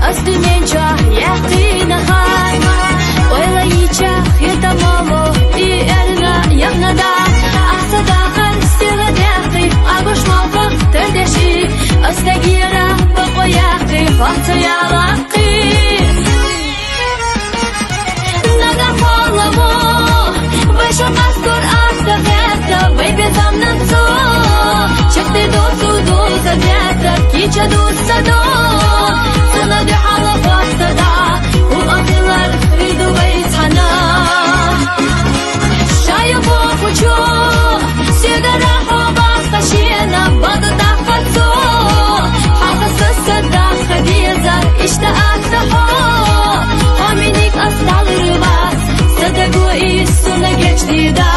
Astınca yakına hay Oylayıca yetamalo и erna yanada Asada kar siradahi Agoş mavak terdeşi Astagira bakoyaki Fahtayalaki Naga falamo Başa maskur astageta Baby zamnan so Çekti dostu doza deta Kiça dosta do Sana de hala fastada Bu akıllar ridu beytana Şayı bokucu Sigara hava kaşıyana Badı da fatso Hakası sadak hadiyazar İşte akta ho Haminik aslalırı bas Sadagu iyi suna geçti da